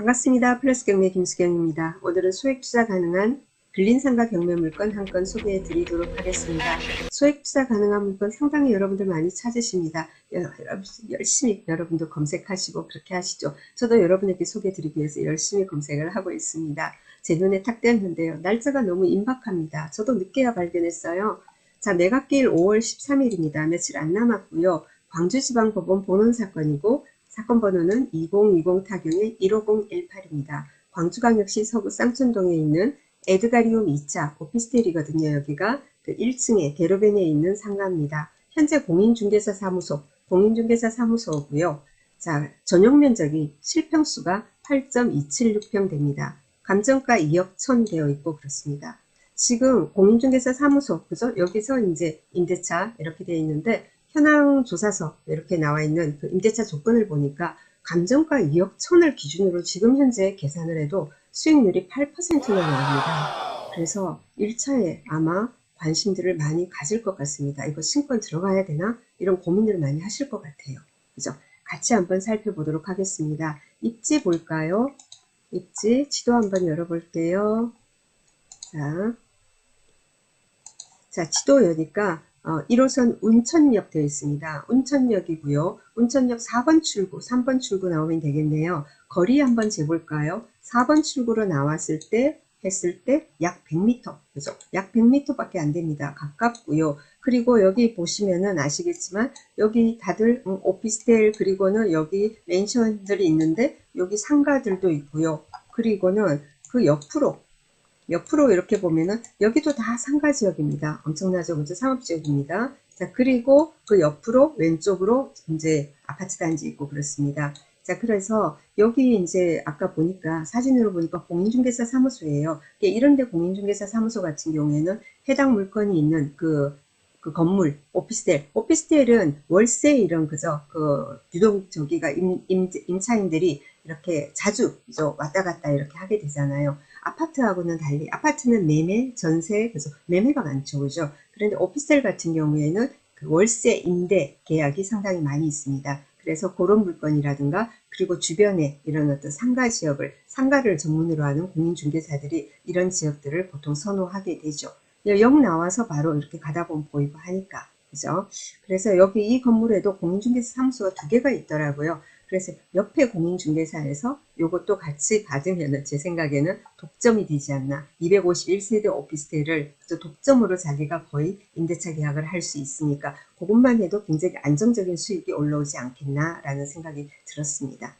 반갑습니다. 플러스 경매 김수경입니다. 오늘은 소액 투자 가능한 근린상가 경매 물건 한 건 소개해 드리도록 하겠습니다. 소액 투자 가능한 물건 상당히 여러분들 많이 찾으십니다. 열심히 여러분도 검색하시고 그렇게 하시죠. 저도 여러분에게 소개해 드리기 위해서 열심히 검색을 하고 있습니다. 제 눈에 탁 띄었는데요. 날짜가 너무 임박합니다. 저도 늦게야 발견했어요. 자, 매각기일 5월 13일입니다. 며칠 안 남았고요. 광주지방법원 본원 사건이고 사건 번호는 2020 타경의 15018입니다. 광주광역시 서구 쌍천동에 있는 에드가리움 2차 오피스텔이거든요. 여기가 그 1층에 대로변에 있는 상가입니다. 현재 공인중개사 사무소고요. 자, 전용 면적이 실평수가 8.276평 됩니다. 감정가 2억 1천 되어 있고 그렇습니다. 지금 공인중개사 사무소, 그죠? 여기서 이제 임대차 이렇게 되어 있는데 현황 조사서 이렇게 나와 있는 그 임대차 조건을 보니까 감정가 2억 1천을 기준으로 지금 현재 계산을 해도 수익률이 8%나 나옵니다. 그래서 1차에 아마 관심들을 많이 가질 것 같습니다. 이거 신권 들어가야 되나? 이런 고민을 많이 하실 것 같아요. 그죠? 같이 한번 살펴보도록 하겠습니다. 입지 볼까요? 입지 지도 한번 열어볼게요. 자, 지도 여니까 1호선 운천역 되어 있습니다. 운천역이고요. 운천역 4번 출구, 3번 출구 나오면 되겠네요. 거리 한번 재볼까요? 4번 출구로 나왔을 때 했을 때 약 100m, 그죠? 약 100m밖에 안 됩니다. 가깝고요. 그리고 여기 보시면은 아시겠지만 여기 다들 오피스텔 그리고는 여기 맨션들이 있는데 여기 상가들도 있고요. 그리고는 그 옆으로 이렇게 보면은 여기도 다 상가지역입니다. 엄청나죠? 그죠? 상업지역입니다. 자, 그리고 그 옆으로 왼쪽으로 이제 아파트 단지 있고 그렇습니다. 자, 그래서 여기 이제 아까 보니까 사진으로 보니까 공인중개사 사무소예요. 이런데 공인중개사 사무소 같은 경우에는 해당 물건이 있는 그 건물, 오피스텔은 월세 이런 그죠? 그 유동 저기가 임차인들이 이렇게 자주 그죠? 왔다 갔다 이렇게 하게 되잖아요. 아파트하고는 달리 아파트는 매매, 전세, 그래서 매매가 많죠. 그죠? 그런데 오피스텔 같은 경우에는 그 월세 임대 계약이 상당히 많이 있습니다. 그래서 그런 물건이라든가 그리고 주변에 이런 어떤 상가를 전문으로 하는 공인중개사들이 이런 지역들을 보통 선호하게 되죠. 역 나와서 바로 이렇게 가다 보면 보이고 하니까. 그죠? 그래서 여기 이 건물에도 공인중개사 사무소가 2개가 있더라고요. 그래서 옆에 공인중개사에서 이것도 같이 받으면 제 생각에는 독점이 되지 않나. 251세대 오피스텔을 독점으로 자기가 거의 임대차 계약을 할 수 있으니까 그것만 해도 굉장히 안정적인 수익이 올라오지 않겠나라는 생각이 들었습니다.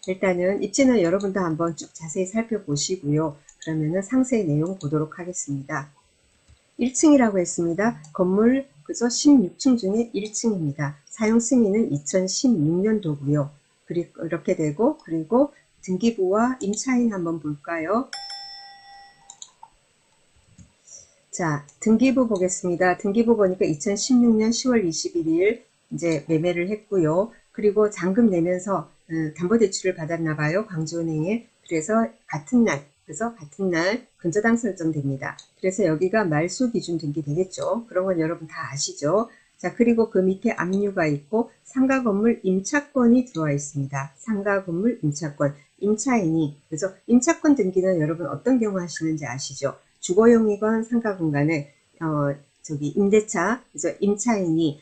일단은 입지는 여러분도 한번 쭉 자세히 살펴보시고요. 그러면은 상세 내용 보도록 하겠습니다. 1층이라고 했습니다. 건물 그저 16층 중에 1층입니다. 사용 승인은 2016년도고요. 그리고 이렇게 되고 그리고 등기부와 임차인 한번 볼까요? 자, 등기부 보겠습니다. 등기부 보니까 2016년 10월 21일 이제 매매를 했고요. 그리고 잔금 내면서 담보대출을 받았나 봐요. 광주은행에. 그래서 같은 날 근저당 설정됩니다. 그래서 여기가 말소 기준 등기 되겠죠. 그런 건 여러분 다 아시죠? 자, 그리고 그 밑에 압류가 있고 상가 건물 임차권이 들어와 있습니다. 상가 건물 임차권. 임차인이 그래서 임차권 등기는 여러분 어떤 경우 하시는지 아시죠? 주거용이건 상가 공간에 임대차 그래서 임차인이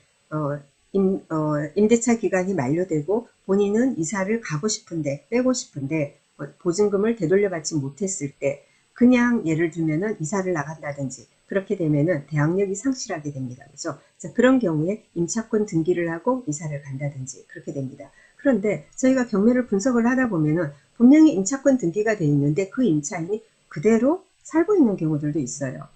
임대차 기간이 만료되고 본인은 이사를 가고 싶은데 빼고 싶은데 보증금을 되돌려받지 못했을 때 그냥 예를 들면은 이사를 나간다든지 그렇게 되면은 대항력이 상실하게 됩니다. 그죠? 자, 그런 경우에 임차권 등기를 하고 이사를 간다든지 그렇게 됩니다. 그런데 저희가 경매를 분석을 하다 보면은 분명히 임차권 등기가 돼 있는데 그 임차인이 그대로 살고 있는 경우들도 있어요.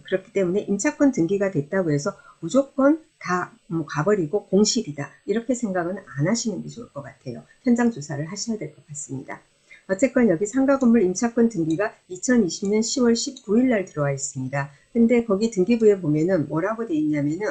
그렇기 때문에 임차권 등기가 됐다고 해서 무조건 다 가버리고 공실이다 이렇게 생각은 안 하시는 게 좋을 것 같아요. 현장 조사를 하셔야 될 것 같습니다. 어쨌건 여기 상가 건물 임차권 등기가 2020년 10월 19일 날 들어와 있습니다. 근데 거기 등기부에 보면은 뭐라고 돼 있냐면은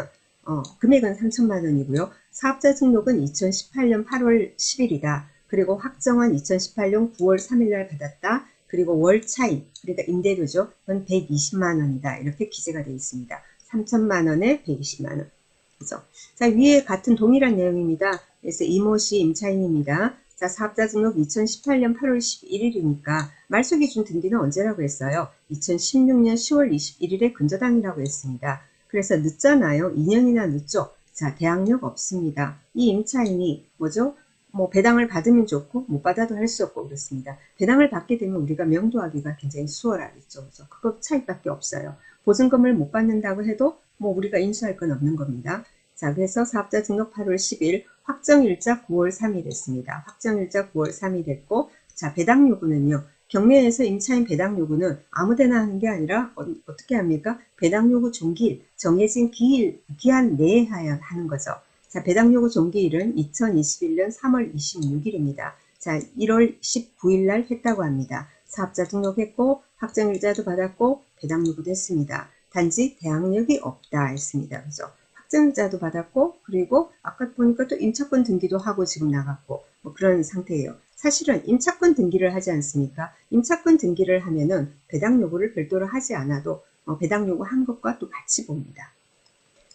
금액은 3천만 원이고요. 사업자 등록은 2018년 8월 10일이다. 그리고 확정한 2018년 9월 3일 날 받았다. 그리고 월 차임, 그러니까 임대료죠. 그건 120만 원이다. 이렇게 기재가 되어 있습니다. 3천만 원에 120만 원. 그죠? 자, 위에 같은 동일한 내용입니다. 그래서 이모 씨 임차인입니다. 자, 사업자 등록 2018년 8월 11일이니까 말소기준 등기는 언제라고 했어요? 2016년 10월 21일에 근저당이라고 했습니다. 그래서 늦잖아요. 2년이나 늦죠? 자, 대항력 없습니다. 이 임차인이 뭐죠? 뭐 배당을 받으면 좋고 못 받아도 할 수 없고 그렇습니다. 배당을 받게 되면 우리가 명도하기가 굉장히 수월하겠죠. 그래서 그거 차이밖에 없어요. 보증금을 못 받는다고 해도 뭐 우리가 인수할 건 없는 겁니다. 자, 그래서 사업자 등록 8월 10일, 확정일자 9월 3일 했습니다. 확정일자 9월 3일 했고, 자, 배당 요구는요. 경매에서 임차인 배당 요구는 아무데나 하는 게 아니라 어떻게 합니까? 배당 요구 종기일, 정해진 기한 내에 하는 거죠. 자, 배당 요구 종기일은 2021년 3월 26일입니다. 자, 1월 19일 날 했다고 합니다. 사업자 등록했고, 확정일자도 받았고, 배당 요구도 했습니다. 단지 대항력이 없다 했습니다. 그죠? 확정일자도 받았고, 그리고 아까 보니까 또 임차권 등기도 하고 지금 나갔고, 뭐 그런 상태예요. 사실은 임차권 등기를 하지 않습니까? 임차권 등기를 하면은 배당 요구를 별도로 하지 않아도 배당 요구 한 것과 또 같이 봅니다.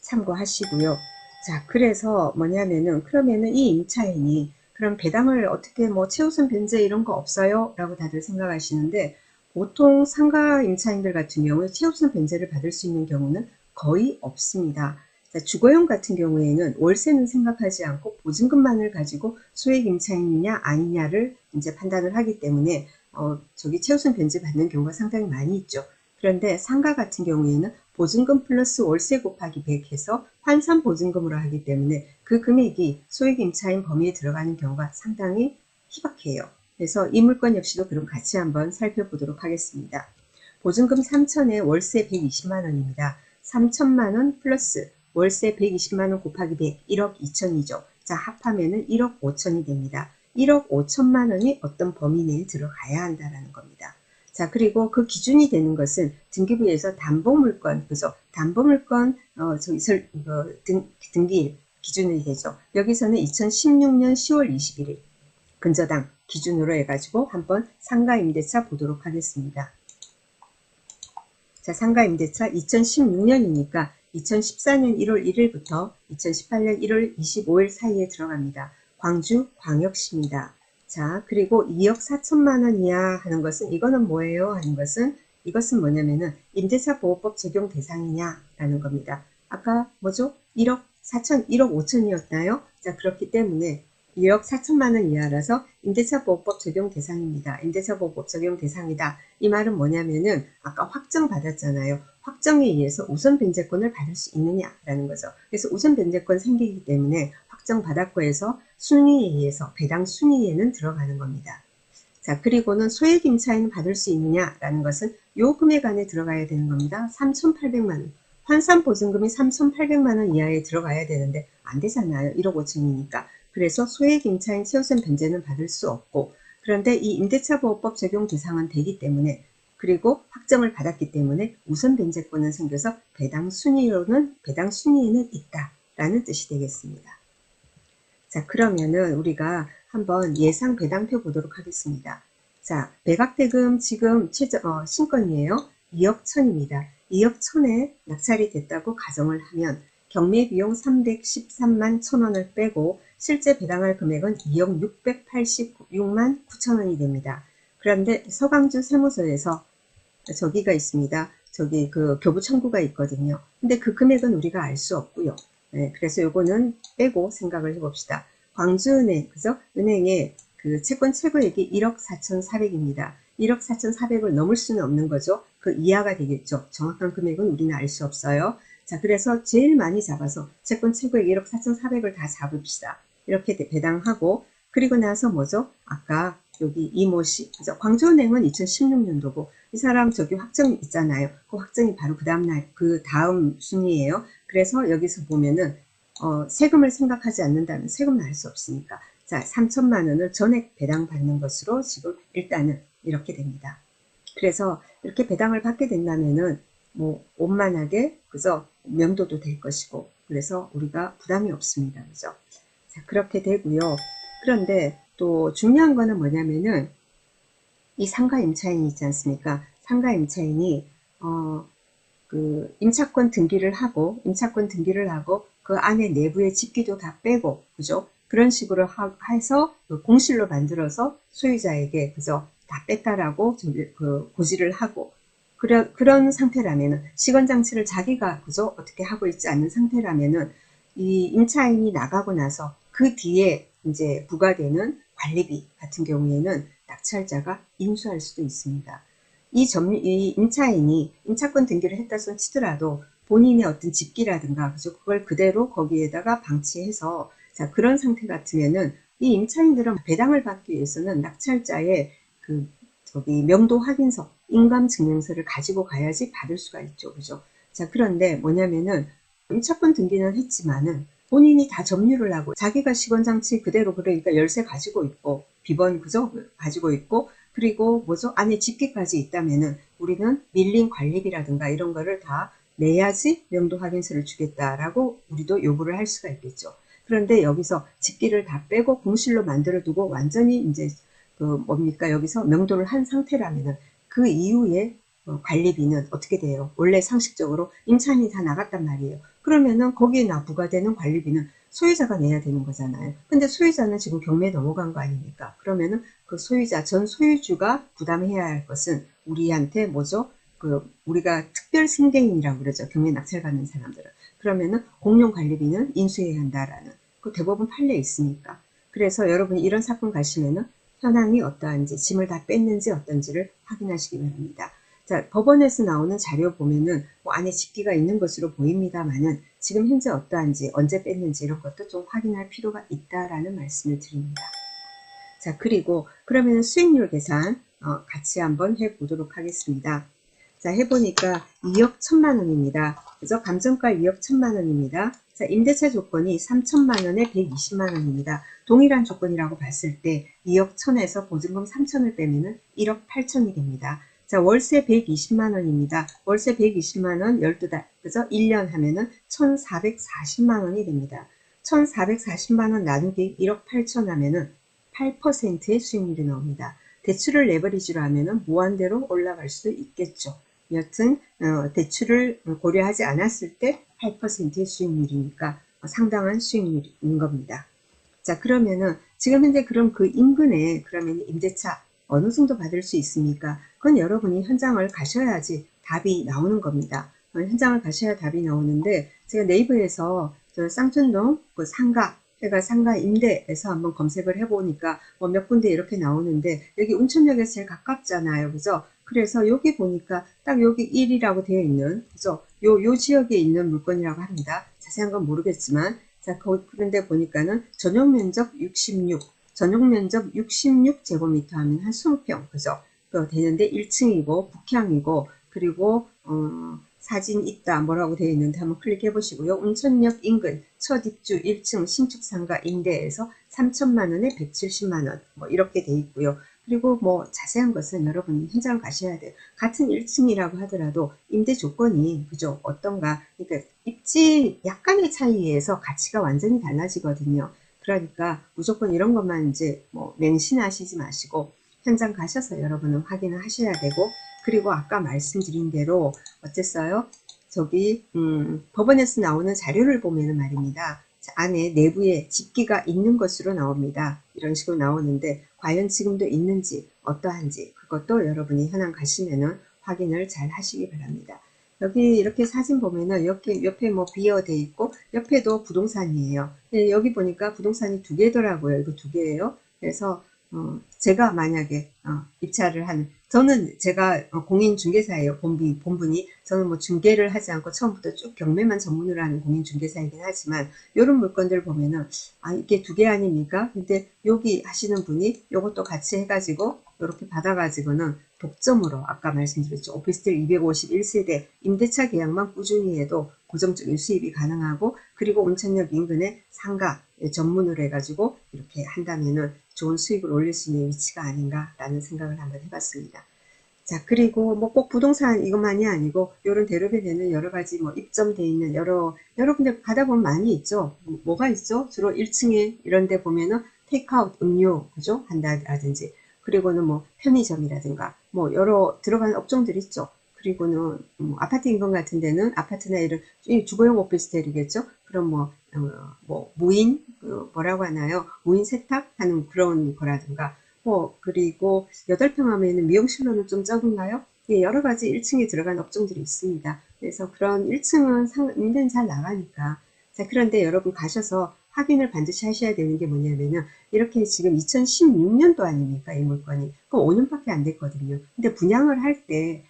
참고하시고요. 자, 그래서 뭐냐면은 그러면은 이 임차인이 그럼 배당을 어떻게 뭐 최우선 변제 이런 거 없어요? 라고 다들 생각하시는데 보통 상가 임차인들 같은 경우에 최우선 변제를 받을 수 있는 경우는 거의 없습니다. 자, 주거용 같은 경우에는 월세는 생각하지 않고 보증금만을 가지고 소액 임차인이냐 아니냐를 이제 판단을 하기 때문에 저기 최우선 변제 받는 경우가 상당히 많이 있죠. 그런데 상가 같은 경우에는 보증금 플러스 월세 곱하기 100 해서 환산 보증금으로 하기 때문에 그 금액이 소액 임차인 범위에 들어가는 경우가 상당히 희박해요. 그래서 이 물건 역시도 그럼 같이 한번 살펴보도록 하겠습니다. 보증금 3천에 월세 120만 원입니다. 3천만 원 플러스 월세 120만 원 곱하기 100, 1억 2천이죠. 자, 합하면은 1억 5천이 됩니다. 1억 5천만 원이 어떤 범위 내에 들어가야 한다라는 겁니다. 자, 그리고 그 기준이 되는 것은 등기부에서 담보물건, 그죠? 담보물건, 등기일 기준이 되죠. 여기서는 2016년 10월 21일 근저당 기준으로 해가지고 한번 상가임대차 보도록 하겠습니다. 자, 상가임대차 2016년이니까 2014년 1월 1일부터 2018년 1월 25일 사이에 들어갑니다. 광주광역시입니다. 자, 그리고 2억 4천만 원 이하 하는 것은 이거는 뭐예요? 하는 것은 이것은 뭐냐면은 임대차 보호법 적용 대상이냐라는 겁니다. 아까 뭐죠? 1억 4천, 1억 5천이었나요? 자, 그렇기 때문에 2억 4천만 원 이하라서 임대차 보호법 적용 대상입니다. 임대차 보호법 적용 대상이다. 이 말은 뭐냐면은 아까 확정 받았잖아요. 확정에 의해서 우선 변제권을 받을 수 있느냐라는 거죠. 그래서 우선 변제권 생기기 때문에 확정 받았고 해서 순위에 의해서 배당 순위에는 들어가는 겁니다. 자, 그리고는 소액 임차인 받을 수 있느냐라는 것은 요 금액 안에 들어가야 되는 겁니다. 3,800만 원. 환산 보증금이 3,800만 원 이하에 들어가야 되는데 안 되잖아요. 1억 5천이니까. 그래서 소액 임차인 최우선 변제는 받을 수 없고, 그런데 이 임대차 보호법 적용 대상은 되기 때문에, 그리고 확정을 받았기 때문에 우선 변제권은 생겨서 배당 순위에는 있다라는 뜻이 되겠습니다. 자, 그러면은 우리가 한번 예상 배당표 보도록 하겠습니다. 자, 매각대금 지금 신건이에요. 2억 1천입니다. 2억 1천에 낙찰이 됐다고 가정을 하면 경매비용 313만 1천원을 빼고 실제 배당할 금액은 2억 686만 9천원이 됩니다. 그런데 서강주 세무서에서 저기가 있습니다. 저기 그 교부 청구가 있거든요. 근데 그 금액은 우리가 알 수 없고요. 네, 그래서 요거는 빼고 생각을 해봅시다. 광주은행, 그죠? 은행의 그 채권 최고액이 1억 4,400입니다. 1억 4,400을 넘을 수는 없는 거죠. 그 이하가 되겠죠. 정확한 금액은 우리는 알 수 없어요. 자, 그래서 제일 많이 잡아서 채권 최고액 1억 4,400을 다 잡읍시다. 이렇게 배당하고, 그리고 나서 뭐죠? 아까 여기 이모씨, 그죠? 광주은행은 2016년도고, 이 사람 저기 확정 있잖아요. 그 확정이 바로 그 다음 순위예요. 그래서 여기서 보면은 세금을 생각하지 않는다면 세금은 알 수 없으니까 자 3천만 원을 전액 배당받는 것으로 지금 일단은 이렇게 됩니다. 그래서 이렇게 배당을 받게 된다면은 뭐 원만하게 그죠 명도도 될 것이고 그래서 우리가 부담이 없습니다. 그죠? 자 그렇게 되고요. 그런데 또 중요한 거는 뭐냐면은 이 상가 임차인이 있지 않습니까? 상가 임차인이 그 임차권 등기를 하고 그 안에 내부의 집기도 다 빼고 그죠? 그런 식으로 해서 그 공실로 만들어서 소유자에게 그저 다 뺐다라고 그 고지를 하고 그런 상태라면은 시건장치를 자기가 그저 어떻게 하고 있지 않은 상태라면은 이 임차인이 나가고 나서 그 뒤에 이제 부과되는 관리비 같은 경우에는 낙찰자가 인수할 수도 있습니다. 이 임차인이 임차권 등기를 했다 손 치더라도 본인의 어떤 집기라든가 그걸 그대로 거기에다가 방치해서 자 그런 상태 같으면은 이 임차인들은 배당을 받기 위해서는 낙찰자의 그 저기 명도 확인서, 인감증명서를 가지고 가야지 받을 수가 있죠, 그죠? 자 그런데 뭐냐면은 임차권 등기는 했지만은 본인이 다 점유를 하고 자기가 시건장치 그대로 그러니까 열쇠 가지고 있고 비번 그죠? 가지고 있고 그리고 뭐죠? 안에 집기까지 있다면은 우리는 밀린 관리비라든가 이런 거를 다 내야지 명도 확인서를 주겠다라고 우리도 요구를 할 수가 있겠죠. 그런데 여기서 집기를 다 빼고 공실로 만들어 두고 완전히 이제 그 뭡니까 여기서 명도를 한 상태라면은 그 이후에 관리비는 어떻게 돼요? 원래 상식적으로 임차인이 다 나갔단 말이에요. 그러면은 거기에 부과되는 관리비는 소유자가 내야 되는 거잖아요. 근데 소유자는 지금 경매에 넘어간 거 아닙니까? 그러면은 그 소유자, 전 소유주가 부담해야 할 것은 우리한테 뭐죠? 그 우리가 특별 승계인이라고 그러죠. 경매 낙찰 받는 사람들은. 그러면은 공용 관리비는 인수해야 한다라는 그 대법원 판례 있으니까. 그래서 여러분이 이런 사건 가시면은 현황이 어떠한지, 짐을 다 뺐는지 어떤지를 확인하시기 바랍니다. 자, 법원에서 나오는 자료 보면은 뭐 안에 집기가 있는 것으로 보입니다만은 지금 현재 어떠한지, 언제 뺐는지 이런 것도 좀 확인할 필요가 있다라는 말씀을 드립니다. 자, 그리고 그러면 수익률 계산 같이 한번 해보도록 하겠습니다. 자, 해보니까 2억 1천만 원입니다. 그래서 감정가 2억 1천만 원입니다. 자, 임대차 조건이 3천만 원에 120만 원입니다. 동일한 조건이라고 봤을 때 2억 1천에서 보증금 3천을 빼면은 1억 8천이 됩니다. 자, 월세 120만 원입니다. 월세 120만 원 12달. 그래서 1년 하면은 1,440만 원이 됩니다. 1,440만 원 나누기 1억 8천 하면은 8%의 수익률이 나옵니다. 대출을 레버리지로 하면은 무한대로 올라갈 수 있겠죠. 여튼 대출을 고려하지 않았을 때 8%의 수익률이니까 상당한 수익률인 겁니다. 자 그러면은 지금 현재 그럼 그 인근에 그러면 임대차 어느 정도 받을 수 있습니까? 그건 여러분이 현장을 가셔야지 답이 나오는 겁니다. 현장을 가셔야 답이 나오는데 제가 네이버에서 저 쌍촌동 그 상가 제가 상가 임대에서 한번 검색을 해보니까 뭐 몇 군데 이렇게 나오는데 여기 운천역에서 제일 가깝잖아요. 그죠? 그래서 여기 보니까 딱 여기 1이라고 되어 있는 그죠? 요 지역에 있는 물건이라고 합니다. 자세한 건 모르겠지만 자, 그런데 보니까는 전용 면적 66, 전용 면적 66제곱미터 하면 한 20평, 그죠? 되는데 1층이고, 북향이고, 그리고, 사진 있다, 뭐라고 되어 있는데 한번 클릭해 보시고요. 운천역 인근, 첫 입주 1층 신축 상가 임대에서 3천만 원에 170만 원, 뭐 이렇게 되어 있고요. 그리고 뭐 자세한 것은 여러분이 현장을 가셔야 돼요. 같은 1층이라고 하더라도 임대 조건이 그죠 어떤가 그러니까 입지 약간의 차이에서 가치가 완전히 달라지거든요. 그러니까 무조건 이런 것만 이제 뭐 맹신하시지 마시고 현장 가셔서 여러분은 확인을 하셔야 되고 그리고 아까 말씀드린 대로 어쨌어요? 저기 법원에서 나오는 자료를 보면은 말입니다. 안에 내부에 집기가 있는 것으로 나옵니다. 이런 식으로 나오는데 과연 지금도 있는지 어떠한지 그것도 여러분이 현황 가시면은 확인을 잘 하시기 바랍니다. 여기 이렇게 사진 보면은 옆에 뭐 비어돼 있고 옆에도 부동산이에요. 여기 보니까 부동산이 두 개더라고요. 이거 두 개예요. 그래서 제가 만약에 입찰을 하는 저는 제가 공인중개사예요. 본분이 저는 뭐 중개를 하지 않고 처음부터 쭉 경매만 전문으로 하는 공인중개사이긴 하지만 이런 물건들 보면은 이게 두 개 아닙니까? 근데 여기 하시는 분이 이것도 같이 해가지고 이렇게 받아가지고는 독점으로 아까 말씀드렸죠. 오피스텔 251세대 임대차 계약만 꾸준히 해도 고정적인 수입이 가능하고 그리고 온천역 인근에 상가 전문으로 해가지고 이렇게 한다면은 좋은 수익을 올릴 수 있는 위치가 아닌가라는 생각을 한번 해봤습니다. 자 그리고 뭐 꼭 부동산 이것만이 아니고 이런 대로변에는 여러 가지 뭐 입점돼 있는 여러 군데 가다 보면 많이 있죠. 뭐가 있죠? 주로 1층에 이런 데 보면은 테이크아웃 음료 그죠? 한다든지 그리고는 뭐 편의점이라든가 뭐 여러 들어가는 업종들 있죠. 그리고는 아파트 인근 같은 데는 아파트나 이런 주거용 오피스텔이겠죠. 그럼 뭐 무인 뭐라고 하나요? 무인 세탁하는 그런 거라든가 그리고 8평 하면은 미용실로는 좀 적은가요? 예, 여러 가지 1층에 들어간 업종들이 있습니다. 그래서 그런 1층은 임대는 잘 나가니까. 자, 그런데 여러분 가셔서 확인을 반드시 하셔야 되는 게 뭐냐면은 이렇게 지금 2016년도 아닙니까? 이 물건이. 그럼 5년밖에 안 됐거든요. 근데 분양을 할 때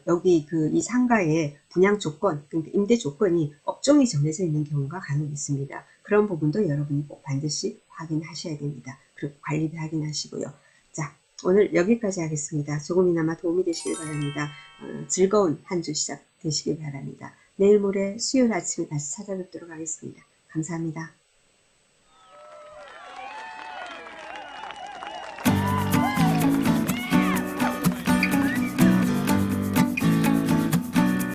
여기 이 상가의 분양 조건, 그러니까 임대 조건이 업종이 정해져 있는 경우가 간혹 있습니다. 그런 부분도 여러분이 꼭 반드시 확인하셔야 됩니다. 그리고 관리비 확인하시고요. 자, 오늘 여기까지 하겠습니다. 조금이나마 도움이 되시길 바랍니다. 즐거운 한 주 시작 되시길 바랍니다. 내일 모레 수요일 아침에 다시 찾아뵙도록 하겠습니다. 감사합니다.